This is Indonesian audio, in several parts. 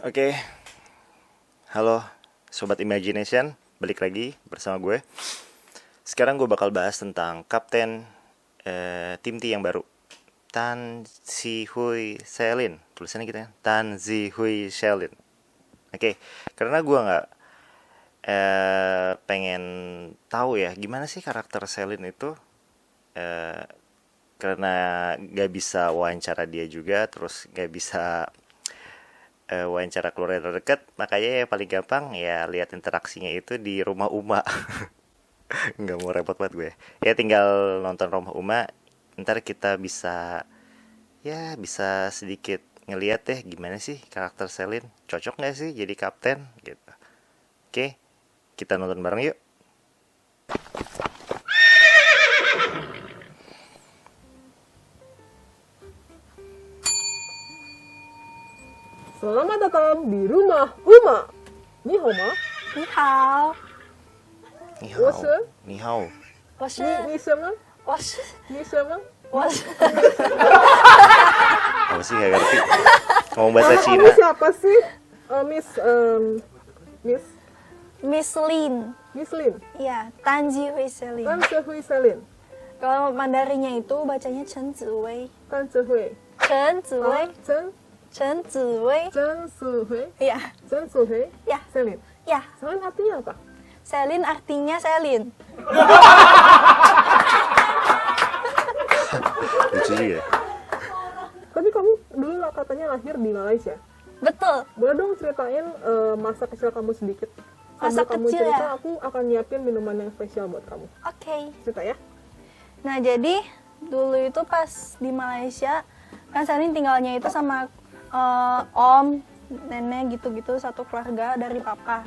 Oke, halo Sobat Imagination, balik lagi bersama gue. Sekarang gue bakal bahas tentang kapten tim T yang baru, Tan Zihui Selin. Tulisannya gitu ya, Tan Zihui Selin. Oke, karena gue nggak pengen tahu ya gimana sih karakter Selin itu, karena gak bisa wawancara dia juga, terus gak bisa wawancara keluarga terdekat, makanya ya paling gampang ya lihat interaksinya itu di rumah Uma. Nggak mau repot banget gue ya, tinggal nonton rumah Uma, ntar kita bisa sedikit ngeliat deh gimana sih karakter Selin, cocok nggak sih jadi kapten gitu. Oke, kita nonton bareng yuk. Selamat datang di rumah Uma. Ni hao ma? 你好， Ni hao, 我是 ni hao. 我是你什么？我是你什么？我是 Apa sih gak ngerti ngomong bahasa Nama Cina. kamu siapa sih? Miss Miss Lin. Miss Lin. Ya, Tanji Hui Selin. Tan Zihui Selin. Kalau Mandarinnya itu bacanya Chen Ziwei. Tan Zihui. Chen Ziwei. Chen Chen Ziwei. Zihui. Ya, Chen Zihui. ya, Selin. ya. Selin artinya apa? Selin artinya Selin. Lucu juga. Tapi kamu dulu lah katanya lahir di Malaysia. Betul. Boleh dong ceritain masa kecil kamu sedikit? Masa Sambil kamu kecil cerita, ya? aku akan nyiapin minuman yang spesial buat kamu. Oke. Cerita ya. Nah, jadi dulu itu pas di Malaysia, kan Selin tinggalnya itu sama om, nenek gitu-gitu, satu keluarga dari papa.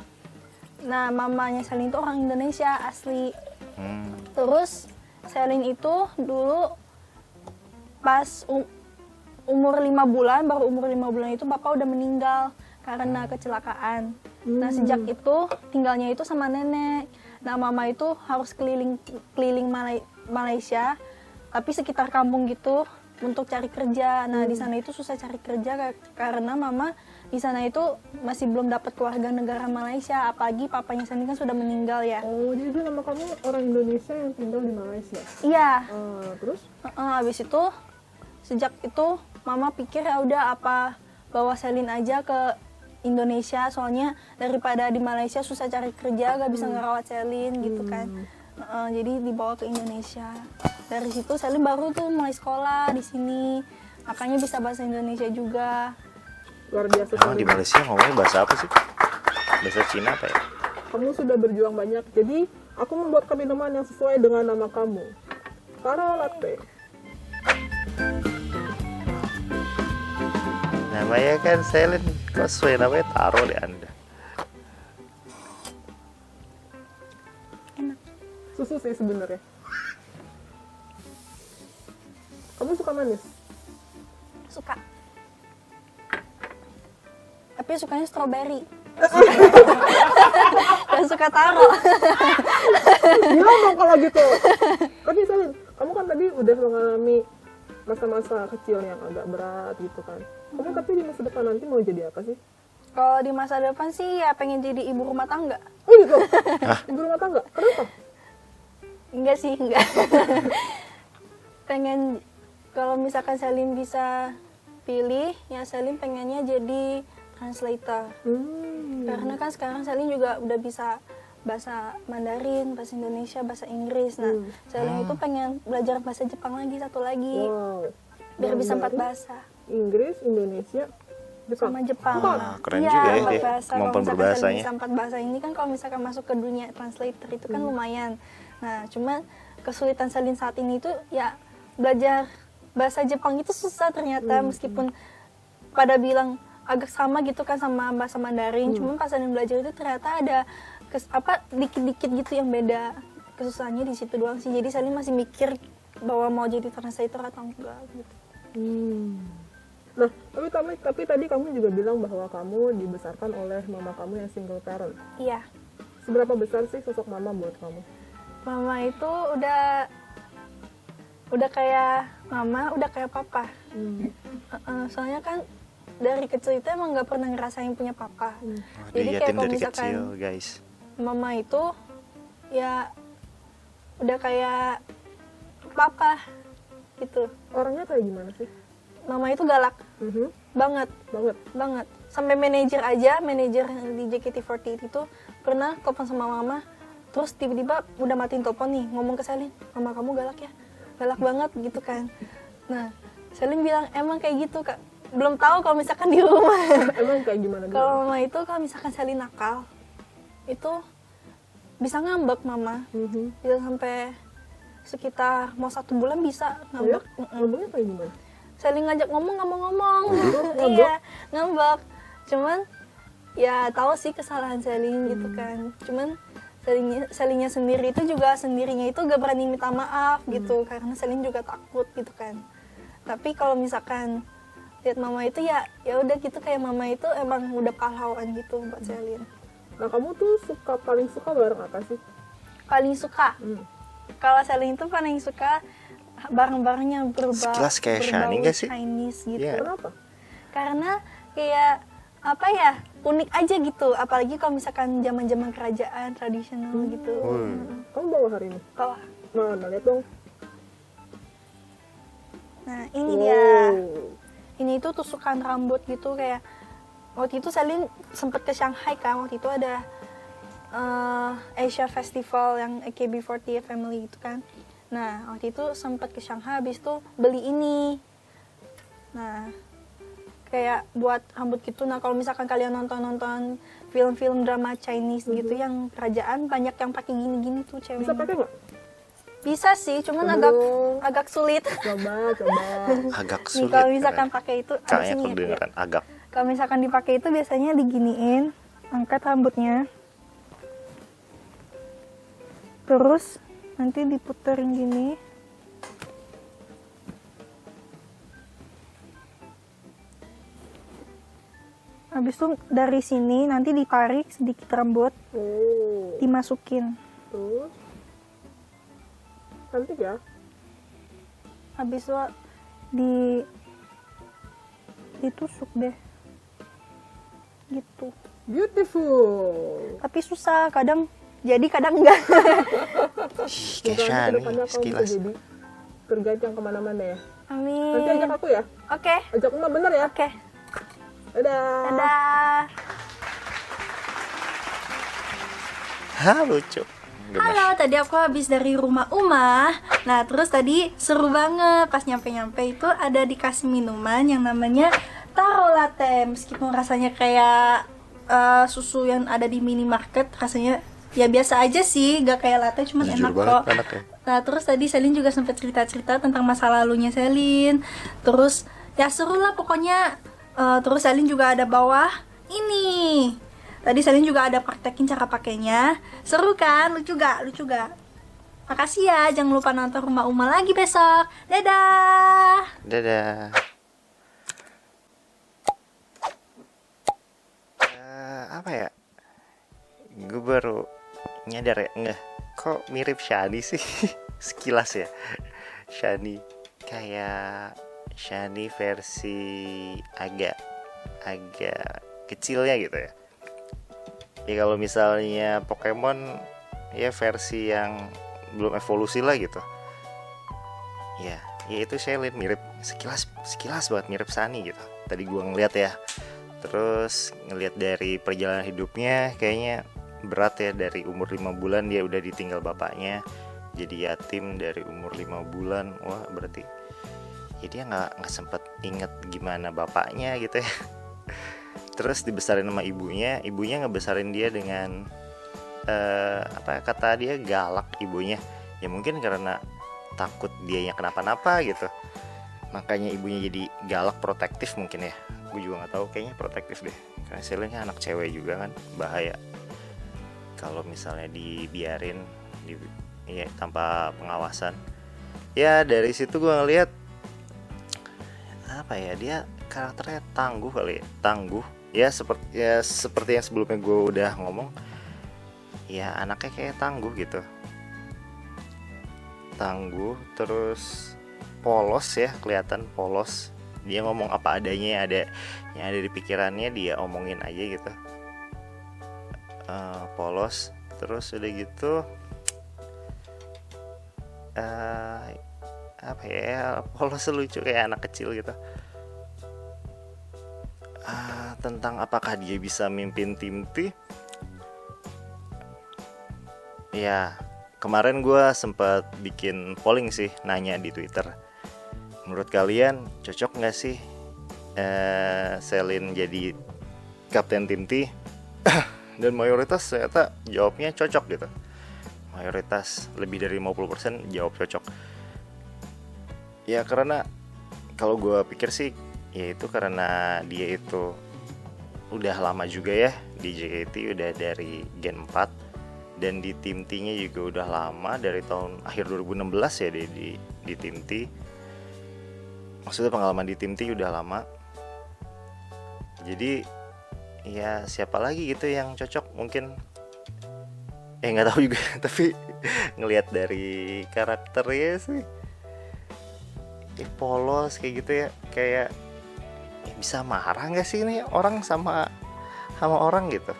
Nah, mamanya Selin itu orang Indonesia asli. Terus Selin itu dulu pas umur 5 bulan, baru umur 5 bulan itu bapak udah meninggal karena kecelakaan. Nah, sejak itu tinggalnya itu sama nenek. Nah, mama itu harus keliling Malaysia, tapi sekitar kampung gitu untuk cari kerja. Nah, di sana itu susah cari kerja karena mama di sana itu masih belum dapat keluarga negara Malaysia, apalagi papanya Selin kan sudah meninggal ya. Oh, jadi nama kamu orang Indonesia yang tinggal di Malaysia. Iya. Terus? Habis itu sejak itu mama pikir ya udah apa bawa Selin aja ke Indonesia, soalnya daripada di Malaysia susah cari kerja, gak bisa ngerawat Selin gitu kan. Jadi dibawa ke Indonesia. Dari situ Selin baru tuh mulai sekolah di sini, makanya bisa bahasa Indonesia juga. Luar biasa. Emang di Malaysia ngomongnya bahasa apa sih? Bahasa Cina apa ya? Kamu sudah berjuang banyak, jadi aku membuatkan minuman yang sesuai dengan nama kamu. Taro latte. Namanya kan Selin, kok sesuai namanya Taro deh Anda. Enak. Susu sih sebenarnya. Kamu suka manis? Suka. Tapi sukanya strawberry. Dan suka taro. Bilang dong kalau gitu. Tapi Selin, kamu kan tadi udah mengalami masa-masa kecil yang agak berat gitu kan. Kamu tapi di masa depan nanti mau jadi apa sih? Kalau di masa depan sih ya pengen jadi ibu rumah tangga. Oh gitu? Ibu rumah tangga? Kenapa? Enggak sih, enggak. Pengen, kalau misalkan Selin bisa pilih, ya Selin pengennya jadi translator. Karena kan sekarang Selin juga udah bisa bahasa Mandarin, bahasa Indonesia, bahasa Inggris. Nah, Selin itu pengen belajar bahasa Jepang lagi, satu lagi. Wow. Biar bisa 4 Mandarin, bahasa. Inggris, Indonesia, Jepang. Sama Jepang. Wah, keren Iya, juga ya 4 dia, bahasa. kemampuan Kalau misalkan berbahasanya. Selin bisa 4 bahasa ini kan kalau misalkan masuk ke dunia translator itu kan lumayan. Nah, cuma kesulitan Selin saat ini itu ya belajar bahasa Jepang itu susah ternyata, meskipun pada bilang agak sama gitu kan sama bahasa Mandarin. Cuma pas Selin belajar itu ternyata ada dikit-dikit gitu yang beda. Kesusahannya di situ doang sih. Jadi Selin masih mikir bahwa mau jadi translator atau enggak gitu. Nah, tapi tadi kamu juga bilang bahwa kamu dibesarkan oleh mama kamu yang single parent. Iya. Seberapa besar sih sosok mama buat kamu? Mama itu udah kayak mama, udah kayak papa. Soalnya kan dari kecil itu emang nggak pernah ngerasain punya papa. Oh, Jadi diliatin kayak kalau dari misalkan kecil guys. mama itu ya udah kayak papa gitu. Orangnya kayak gimana sih? Mama itu galak Mhm, banget banget. banget. Sampai manajer aja, manajer di JKT48 itu pernah telepon sama mama, terus tiba-tiba udah matiin telepon nih, ngomong ke Selin, mama kamu galak ya, galak banget gitu kan. Nah, Selin bilang emang kayak gitu kak. Belum tahu kalau misalkan di rumah. Emang kayak gimana? Kalau mama itu kalau misalkan Selin nakal, itu bisa ngambek mama, Mhm. bisa sampai sekitar mau 1 bulan bisa Oh ya? ngambek. Mm-mm. Ngomongnya kayak gimana? Saling ngajak ngomong nggak mau ngomong. Ngambek? Iya, ngambek. Cuman ya tahu sih kesalahan Selin gitu kan. Cuman Selinnya sendiri itu juga sendirinya itu gak berani minta maaf gitu karena Selin juga takut gitu kan. Tapi kalau misalkan lihat mama itu ya udah gitu, kayak mama itu emang udah pahlawan gitu buat Selin. Nah, kamu tuh paling suka barang apa sih? Paling suka kalau Selin itu paling suka barang-barangnya Sekilas kayak Shani nggak sih? Chinese gitu. Iya. Kenapa? Karena kayak apa ya, unik aja gitu, apalagi kalau misalkan zaman-zaman kerajaan tradisional gitu. Kamu bawa hari ini? Kalau Mana, lihat dong. nah ini dia, Wow. ini itu tusukan rambut gitu. Kayak waktu itu Selin sempet ke Shanghai kan, waktu itu ada Asia Festival yang AKB48 Family gitu kan. Nah waktu itu sempet ke Shanghai, habis itu beli ini. Nah kayak buat rambut gitu. Nah kalau misalkan kalian nonton film-film drama Chinese gitu yang kerajaan, banyak yang pakai gini-gini tuh ceweknya. Bisa pakai nggak? Bisa sih, cuman Coba agak dong. agak sulit. Coba. Agak Nih sulit. kalau misalkan beneran. pakai itu, Kayaknya sini ya. kedengeran agak. Kalau misalkan dipakai itu biasanya diginiin, angkat rambutnya, terus nanti diputerin gini. Habis itu dari sini nanti ditarik sedikit rambut, Oh. dimasukin. Terus. Cantik ya? Habis itu ditusuk deh. Gitu. Beautiful. Tapi susah, kadang jadi kadang enggak. Ih, kayak Semoga nanti Shani, kedepannya kamu bisa sekilas. jadi tour guide yang kemana-mana ya. Amin. Nanti ajak aku ya. Oke. Ajak Uma bener ya. Oke. Dadah. Dadah. Hah, lucu. Gemes. Halo, tadi aku habis dari rumah Uma. Nah, terus tadi seru banget. Pas nyampe-nyampe itu ada dikasih minuman yang namanya taro latte. Meskipun rasanya kayak susu yang ada di minimarket, rasanya ya biasa aja sih, gak kayak latte, cuman Jujur enak banget kok. anaknya. Nah, terus tadi Selin juga sempat cerita-cerita tentang masa lalunya Selin. Terus ya seru lah pokoknya. Terus Selin juga ada bawah ini. Tadi Selin juga ada praktekin cara pakainya. Seru kan? Lucu gak? Lucu gak? Makasih ya, jangan lupa nonton Rumah Uma lagi besok. Dadah! Dadah. Apa ya? Gue baru nyadar ya, nggak, kok mirip Shani sih? Sekilas ya, Shani kayak Shani versi agak kecilnya gitu ya. Ya kalau misalnya Pokemon ya versi yang belum evolusi lah gitu. Ya itu Shailene mirip sekilas banget mirip Sunny gitu. Tadi gua ngeliat ya. Terus ngeliat dari perjalanan hidupnya kayaknya berat ya, dari umur 5 bulan dia udah ditinggal bapaknya. Jadi yatim dari umur 5 bulan. Wah, berarti ya dia nggak sempet inget gimana bapaknya gitu ya. Terus dibesarin sama ibunya ngebesarin dia dengan apa kata dia, galak ibunya. Ya mungkin karena takut dianya kenapa-napa gitu, makanya ibunya jadi galak, protektif mungkin ya. Gue juga nggak tahu, kayaknya protektif deh, karena Selene kan anak cewek juga kan, bahaya kalau misalnya dibiarin ya, tanpa pengawasan. Ya dari situ gue ngeliat apa ya, dia karakternya tangguh kali ya, tangguh ya, seperti yang sebelumnya gue udah ngomong ya, anaknya kayak tangguh gitu, tangguh terus polos ya, kelihatan polos Dia ngomong apa adanya, yang ada di pikirannya dia omongin aja gitu. Polos. Terus udah gitu apa ya, polos lucu kayak anak kecil gitu. Tentang apakah dia bisa mimpin tim T, ya kemarin gue sempat bikin polling sih, nanya di Twitter, menurut kalian cocok nggak sih Celine jadi kapten tim T? Dan mayoritas ternyata jawabnya cocok gitu. Mayoritas lebih dari 50% jawab cocok. Ya karena kalau gue pikir sih, ya itu karena dia itu udah lama juga ya di JKT, udah dari Gen 4. Dan di tim T-nya juga udah lama, dari tahun akhir 2016 ya dia di tim T. Maksudnya pengalaman di tim T udah lama. Jadi ya siapa lagi gitu yang cocok mungkin. Nggak tahu juga tapi ngelihat dari karakternya sih polos kayak gitu ya, kayak bisa marah nggak sih ini orang sama orang gitu.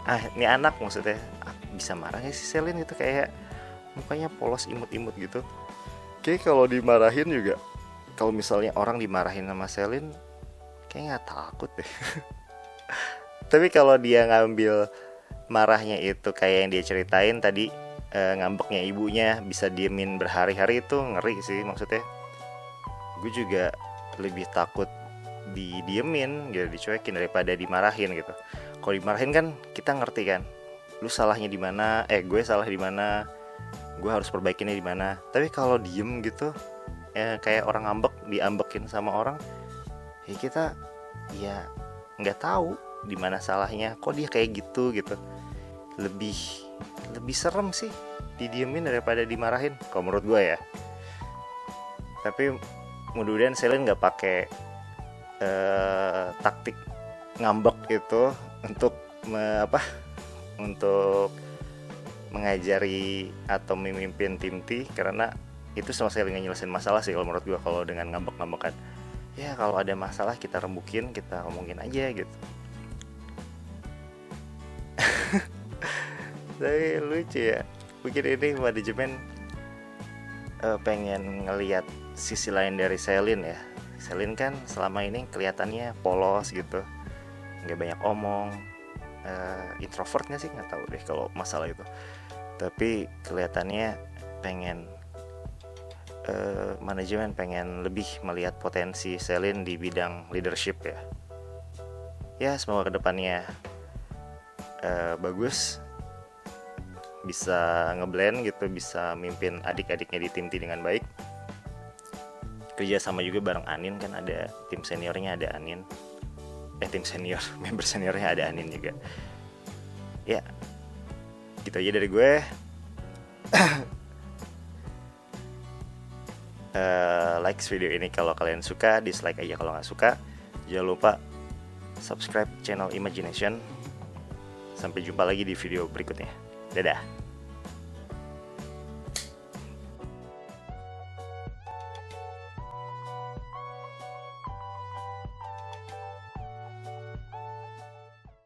Ini anak maksudnya bisa marah nggak sih Celine gitu, kayak mukanya polos imut-imut gitu. Kayak kalau dimarahin juga, kalau misalnya orang dimarahin sama Celine kayak nggak takut deh. Tapi kalau dia ngambil marahnya itu kayak yang dia ceritain tadi, ngambeknya ibunya bisa diemin berhari-hari, itu ngeri sih. Maksudnya gue juga lebih takut didiemin gitu, dicuekin daripada dimarahin gitu. Kalau dimarahin kan kita ngerti kan, lu salahnya di mana, gue salah di mana, gue harus perbaikinnya di mana. Tapi kalau diem gitu, kayak orang ngambek, diambekin sama orang, ya kita ya nggak tahu di mana salahnya, kok dia kayak gitu. Lebih serem sih didiemin daripada dimarahin kalau menurut gue ya. Tapi mudah-mudahan Celine nggak pakai taktik ngambek itu untuk untuk mengajari atau memimpin tim T, karena itu sama sekali nggak nyelesain masalah sih kalau menurut gue. Kalau dengan ngambek-ngambekan, ya kalau ada masalah kita rembukin, kita omongin aja gitu. Tapi lucu ya, mungkin ini manajemen pengen ngelihat sisi lain dari Celine ya. Celine kan selama ini kelihatannya polos gitu, nggak banyak omong, introvert nggak sih, nggak tahu deh kalau masalah itu. Tapi kelihatannya pengen manajemen pengen lebih melihat potensi Celine di bidang leadership ya. Ya semoga kedepannya bagus, bisa ngeblend gitu, bisa mimpin adik-adiknya di tim T dengan baik. Kerja sama juga bareng Anin, kan ada tim seniornya, ada Anin. Tim senior, member seniornya ada Anin juga. Ya, gitu aja dari gue. Like video ini kalau kalian suka, dislike aja kalau nggak suka. Jangan lupa subscribe channel Imagination. Sampai jumpa lagi di video berikutnya. Dadah.